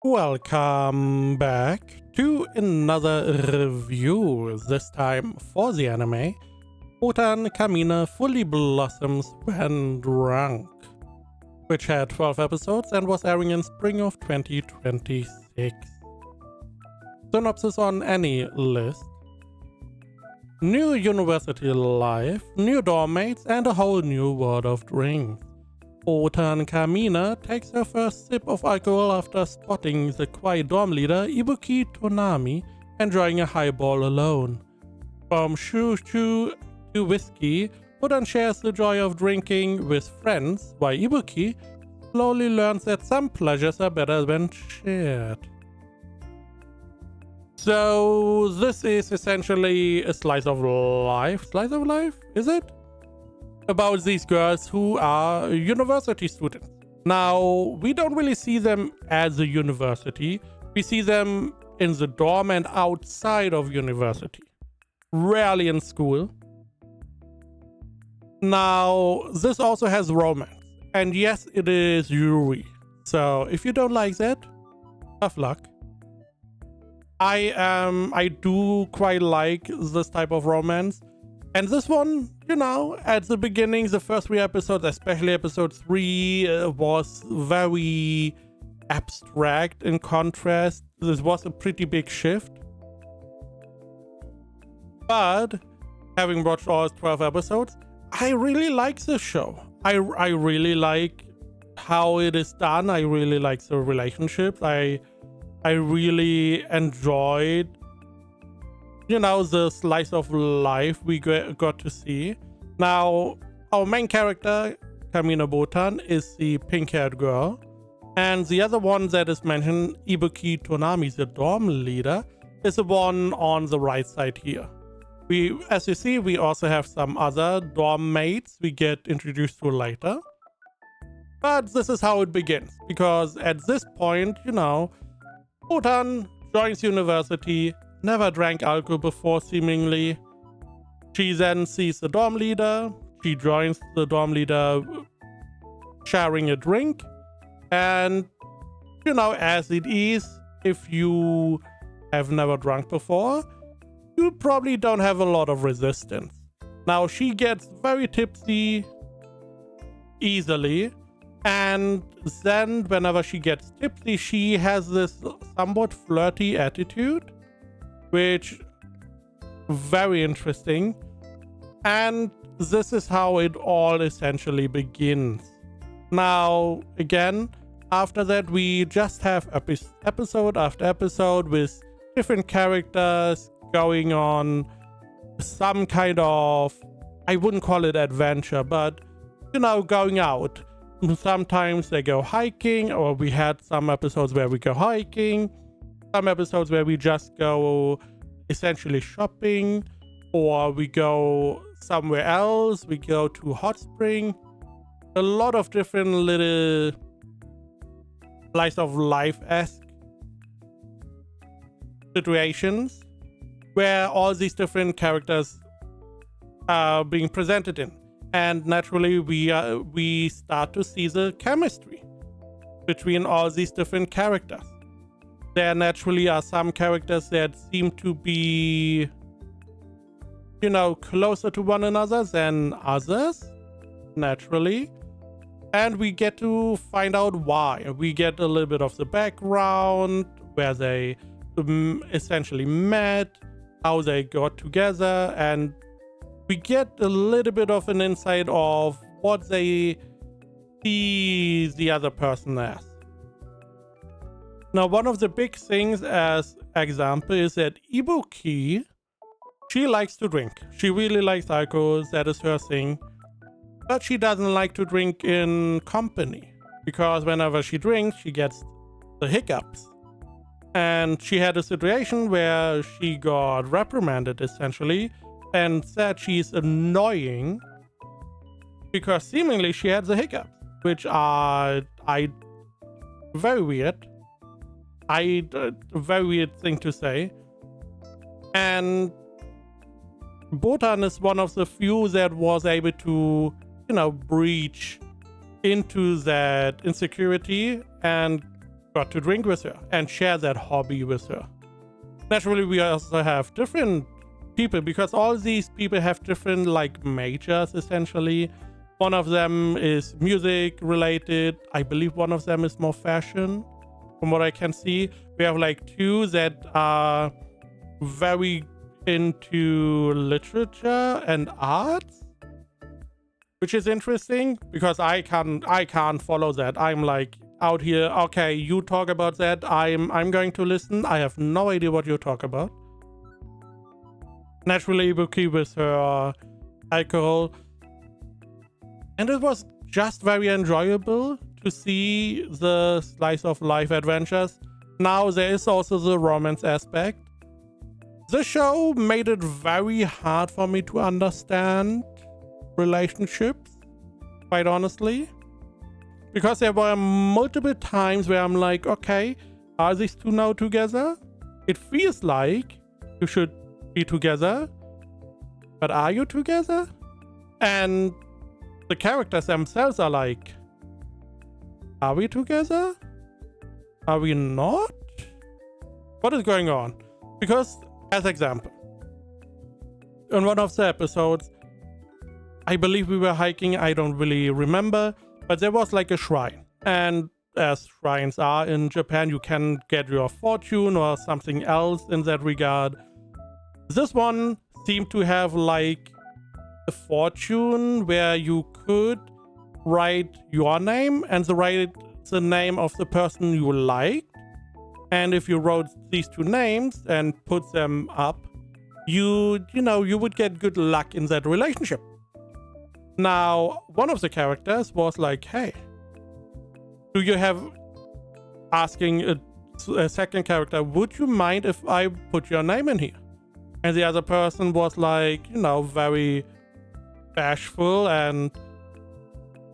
Welcome back to another review, this time for the anime Botan Kamiina Fully Blossoms When Drunk, which had 12 episodes and was airing in spring of 2026. Synopsis on any list: new university life, new dorm mates, and a whole new world of drinks. Botan Kamiina takes her first sip of alcohol after spotting the quiet dorm leader Ibuki Tonami enjoying a highball alone. From shoo-shoo to whiskey, Botan shares the joy of drinking with friends, while Ibuki slowly learns that some pleasures are better when shared. So this is essentially a slice of life. Slice of life? Is it? About these girls who are university students. Now, we don't really see them as a university. We see them in the dorm and outside of university. Rarely in school. Now, this also has romance. And yes, it is Yuri. So, if you don't like that, tough luck. I do quite like this type of romance. And this one, at the beginning, the first 3 episodes, especially episode 3, was very abstract in contrast. This was a pretty big shift. But having watched all 12 episodes, I really like this show. I really like how it is done. I really like the relationships. I really enjoyed the slice of life we got to see. Now, our main character, Kamiina Botan, is the pink-haired girl. And the other one that is mentioned, Ibuki Tonami, the dorm leader, is the one on the right side here. As you see, we also have some other dorm mates we get introduced to later. But this is how it begins. Because at this point, Botan joins university, never drank alcohol before seemingly. She then sees the dorm leader. She joins the dorm leader sharing a drink. And, as it is, if you have never drunk before, you probably don't have a lot of resistance. Now, she gets very tipsy easily. And then whenever she gets tipsy, she has this somewhat flirty attitude, which very interesting. And this is how it all essentially begins. Now, again, after that, we just have episode after episode with different characters going on some kind of, I wouldn't call it adventure, but, going out. Sometimes they go hiking, or we had some episodes where we go hiking, some episodes where we just go essentially shopping, or we go somewhere else, we go to hot spring. A lot of different little slice of life-esque situations where all these different characters are being presented in. And naturally, we start to see the chemistry between all these different characters. There naturally are some characters that seem to be, closer to one another than others, naturally. And we get to find out why. We get a little bit of the background, where they essentially met, how they got together, and we get a little bit of an insight of what they see the other person as. Now, one of the big things as example is that Ibuki, she likes to drink. She really likes alcohol, that is her thing. But she doesn't like to drink in company, because whenever she drinks, she gets the hiccups. And she had a situation where she got reprimanded, essentially, and said she's annoying because seemingly she had the hiccups, which are very weird. A very weird thing to say. And Botan is one of the few that was able to, breach into that insecurity and got to drink with her and share that hobby with her. Naturally, we also have different people because all these people have different like majors essentially. One of them is music related. I believe one of them is more fashion from what I can see. We have like two that are very into literature and arts, which is interesting because I can't follow that. I'm like out here, okay, you talk about that, I'm going to listen. I have no idea what you talk about. Naturally, Ibuki with her alcohol, and it was just very enjoyable to see the slice of life adventures. Now there is also the romance aspect. The show made it very hard for me to understand relationships, quite honestly, because there were multiple times where I'm like, okay, are these two now together? It feels like you should be together, but are you together? And the characters themselves are like, are we together? Are we not? What is going on? Because, as example, in one of the episodes, I believe we were hiking, I don't really remember, but there was like a shrine. And as shrines are in Japan, you can get your fortune or something else in that regard. This one seemed to have like a fortune where you could write your name and write the name of the person you liked. And if you wrote these two names and put them up, you would get good luck in that relationship. Now, one of the characters was like, hey, do you have, asking a second character, would you mind if I put your name in here? And the other person was like, very bashful and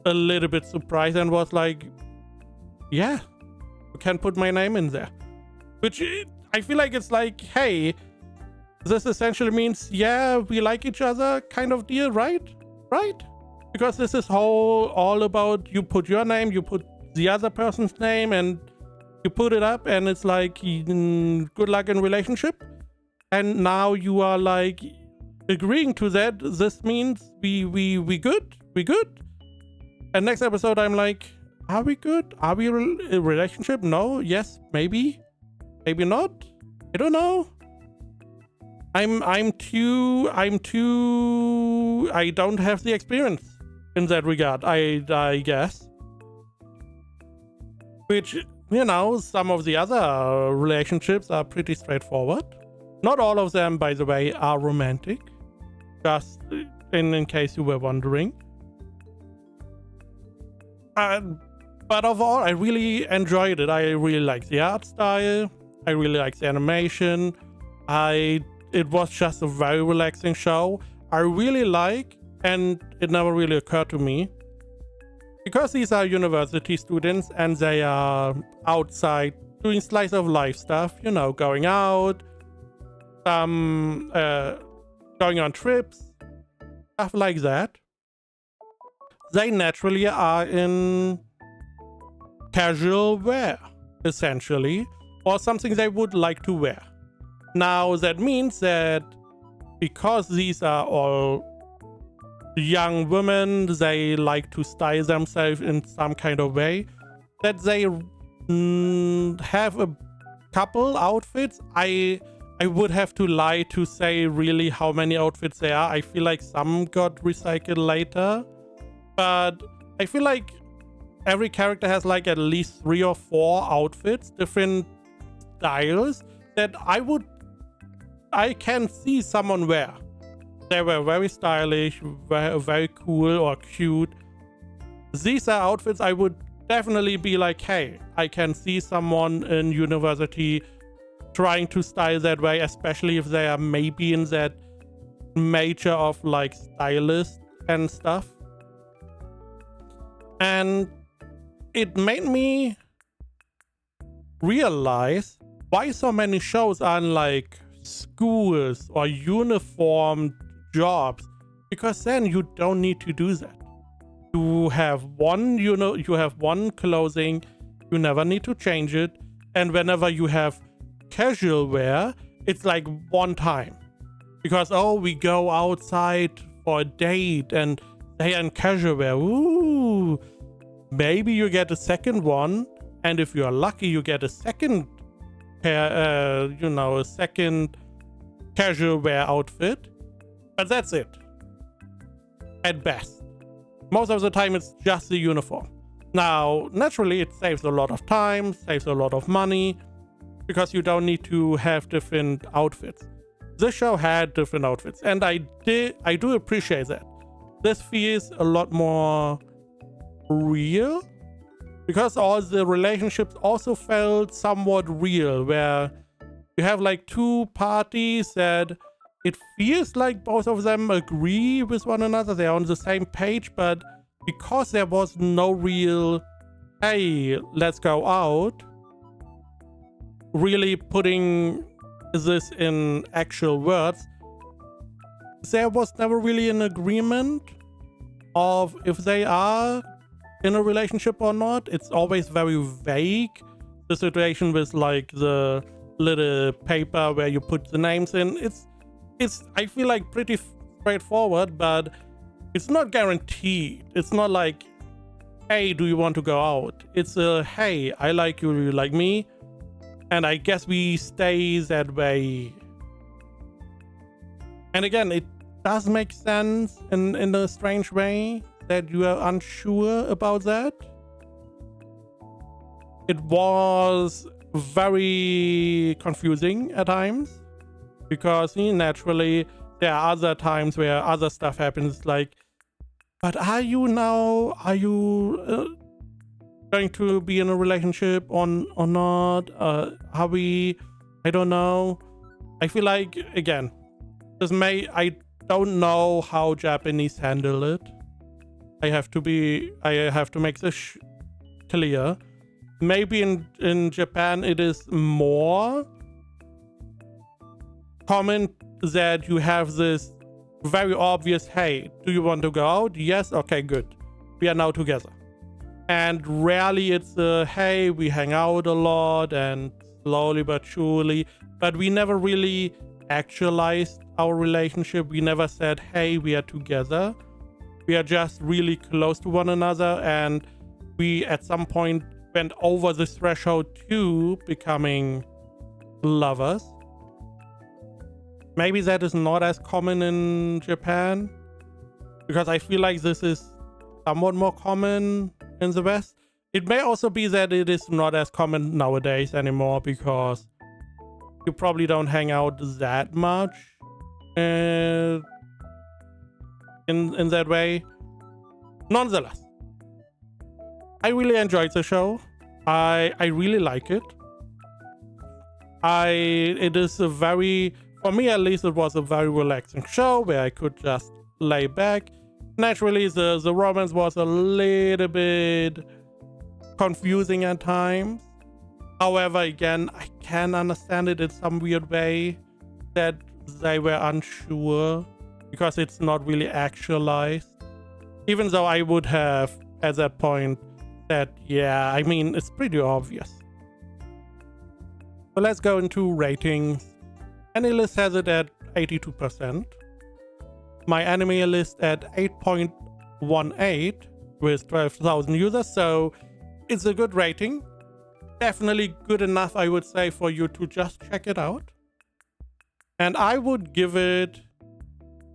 a little bit surprised and was like, yeah, you can put my name in there. Which I feel like it's like, hey, this essentially means, yeah, we like each other kind of deal, right? Right? Because this is all about you put your name, you put the other person's name, and you put it up, and it's like, good luck in relationship. And now you are like agreeing to that. This means we good? We good? And next episode, I'm like, are we good? Are we in a relationship? No? Yes? Maybe? Maybe not? I don't know. I don't have the experience in that regard, I guess. Which, some of the other relationships are pretty straightforward. Not all of them, by the way, are romantic. Just in case you were wondering. But overall, I really enjoyed it. I really liked the art style. I really liked the animation. It was just a very relaxing show. I really like, and it never really occurred to me, because these are university students and they are outside doing slice of life stuff, going out, going on trips, stuff like that. They naturally are in casual wear, essentially, or something they would like to wear. Now, that means that because these are all young women, they like to style themselves in some kind of way, that they have a couple outfits. I would have to lie to say really how many outfits there are. I feel like some got recycled later, but I feel like every character has like at least 3 or 4 outfits, different styles that I can see someone wear. They were very stylish, very cool or cute. These are outfits I would definitely be like, hey, I can see someone in university trying to style that way, especially if they are maybe in that major of like stylist and stuff. And it made me realize why so many shows are in like schools or uniformed jobs, because then you don't need to do that. You have one, you have one clothing, You never need to change it. And whenever you have casual wear, it's like one time. Because, oh, we go outside for a date and they are in casual wear. Ooh, maybe you get a second one. And if you're lucky, you get a second pair, a second casual wear outfit. But that's it. At best. Most of the time, it's just the uniform. Now, naturally, it saves a lot of time, saves a lot of money, because you don't need to have different outfits. This show had different outfits, and I do appreciate that. This feels a lot more real, because all the relationships also felt somewhat real, where you have like two parties that it feels like both of them agree with one another, they're on the same page, but because there was no real, hey, let's go out, really putting this in actual words, there was never really an agreement of if they are in a relationship or not. It's always very vague. The situation with like the little paper where you put the names in, it's I feel like pretty straightforward, but it's not guaranteed. It's not like, hey, do you want to go out? It's a, hey, I like you, you like me, and I guess we stay that way. And again, it does make sense in a strange way that you are unsure about that. It was very confusing at times, because naturally there are other times where other stuff happens, like, but are you going to be in a relationship or not? Are we? I don't know. I feel like, again, I don't know how Japanese handle it. I have to make this clear. Maybe in Japan it is more common that you have this very obvious, hey, do you want to go out? Yes, okay, good, we are now together. And rarely it's hey, we hang out a lot and slowly but surely, but we never really actualized our relationship. We never said, hey, we are together. We are just really close to one another, and we at some point went over the threshold to becoming lovers. Maybe that is not as common in Japan, because I feel like this is somewhat more common in the West. It may also be that it is not as common nowadays anymore, because you probably don't hang out that much in that way. Nonetheless, I really enjoyed the show. I really like it. It is a very, for me at least, it was a very relaxing show where I could just lay back. Naturally, the romance was a little bit confusing at times. However, again, I can understand it in some weird way that they were unsure, because it's not really actualized. Even though I would have, at that point, said, yeah, I mean, it's pretty obvious. So let's go into ratings. AniList has it at 82%. My anime list at 8.18 with 12,000 users, so it's a good rating. Definitely good enough, I would say, for you to just check it out. And I would give it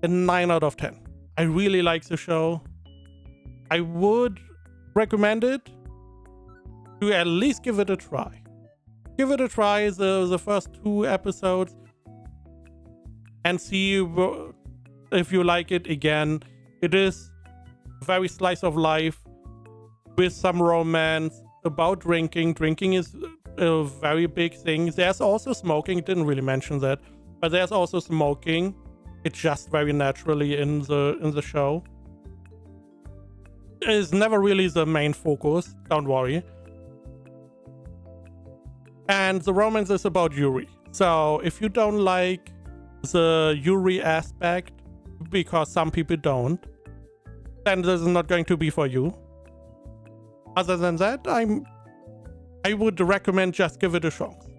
a 9 out of 10. I really like the show. I would recommend it to at least give it a try. Give it a try, the first 2 episodes, and see if you like it. Again, it is very slice of life with some romance, about drinking. Drinking is a very big thing. There's also smoking. Didn't really mention that, but there's also smoking. It's just very naturally in the show. It's never really the main focus, don't worry. And the romance is about Yuri. So if you don't like the Yuri aspect, because some people don't, then this is not going to be for you. Other than that, I would recommend just give it a chance.